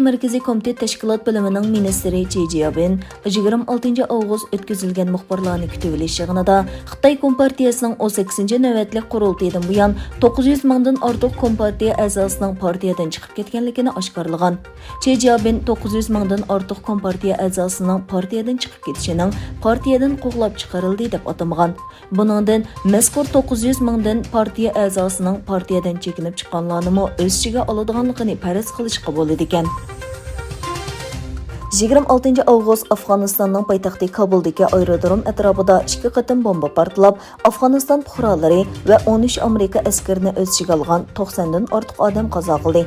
Markaziy komitet tashkilot bo'limining ministri Chi Jiabin 26 avgust o'tkazilgan muxbirlarni kutib olish yig'inida Xitoy Kompartiyasining 18 navbatlik qurultayidan buyon 900 mingdan ortiq kompartiya a'zosining partiyadan chiqib ketganligini oshkorlagan. Chi Jiabin 900 mingdan ortiq kompartiya a'zosining partiyadan chiqib ketishining partiyadan qo'g'lab chiqarildi deb atamagan. Buningdan mazkur 900 mingdan partiya a'zosining partiyadan chekinib chiqqanlarni o'z ichiga oladiganligini faraz qilishga bo'ladi ekan. 26 avgust Afg'onistonning poytaxti Kabuldagi aerodrom atrofida 2 qatim bomba portlab, Afg'oniston fuqarolari va 13 Amerika askarini o'z ichiga olgan 90 dan ortiq odam qazo qildi.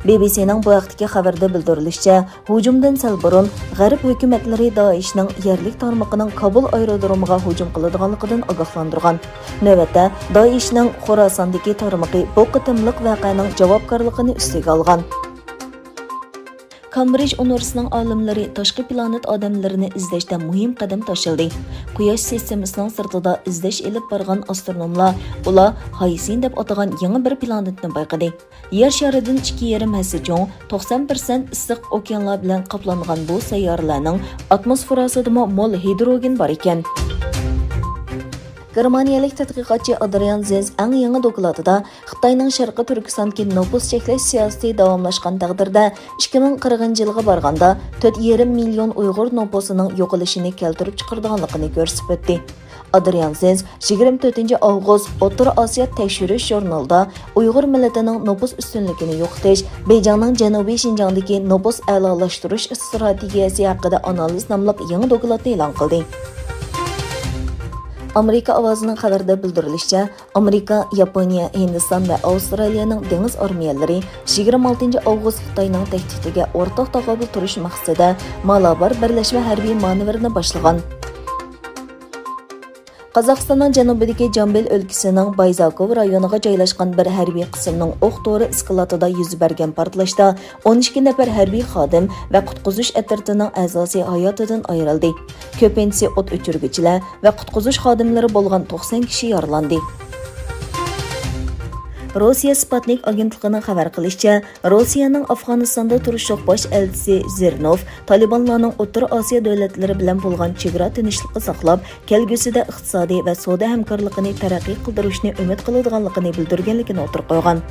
BBC'ning bu vaqtdagi xabarda bildirilishicha, hujumdan sal burun G'arb hukumatlari Daeshning yerlik tarmoqining Kabul aerodromiga hujum qiladiganligidan ogohlantirgan. Navbatda Daeshning Xorasondagi tarmoqi bu qatimliq voqeaning javobgarligini ustiga olgan. Cambridge Universitetining olimlari tashqi planet odamlarini izlashda muhim qadam tashildi. Quyosh sistemasining sirtida izlash elib borgan astronomlar ular Haysin deb atagan yangi bir planetni payqadi. Yer sharidan 2,5 hassa cho'ng, 90% issiq okeanlar bilan qoplangan bu sayyoralarning atmosferasida mo'l hidrogen bor ekan. Germaniyalik tadqiqotchi Adrian Zenz eng yangi dokladida Xitoyning Sharqiy Turkistondagi nopus cheklash siyosati davomlashgan taqdirda 2040-yilga borganda 4,5 million Uyg'ur nopusining yo'qolishini keltirib chiqarganligini ko'rsatib o'tdi. Adrian Zenz 24 avgust O'rta Osiyo tekshirish jurnalida Uyg'ur millatining nopus ustunligini yo'qotish, Beijingning Janubiy Shinjongdagi nopus a'lolashtirish strategiyasi haqida analiz nomli yangi dokladni e'lon qildi. Amerika ovozining xabarida bildirilishicha, Amerika, Yaponiya, Hindiston va Avstraliyaning dengiz armiyalari 26 avgust Xitoyning tahdidiga o'rtoq taqobil turish maqsadida Malabar birlashma harbiy manevrini boshlagan. Qozog'istonning janubidagi Jambel o'lkasining Bayzakov rayoniga joylashgan bir harbiy qismning o'q-to'ri isklatida yuz bergan portlashda 12 nafar harbiy xodim va qutqizish atritining a'zosi hayotidan ayrildi. Ko'pincha o't o'chiruvchilar va qutqizish xodimlari bo'lgan 90 kishi yaralandi. Rossiya Sputnik agentligining xabar qilishicha, Rossiyaning Afg'onistonda turishliq bosh elchisi Zernov Talibanlarning O'rta Osiyo davlatlari bilan bo'lgan chegara tinchligini saqlab, kelgusida iqtisodiy va savdo hamkorligini taraqqiy qildirishni umid qiladiganligini bildirganligini o'tirib qo'ygan.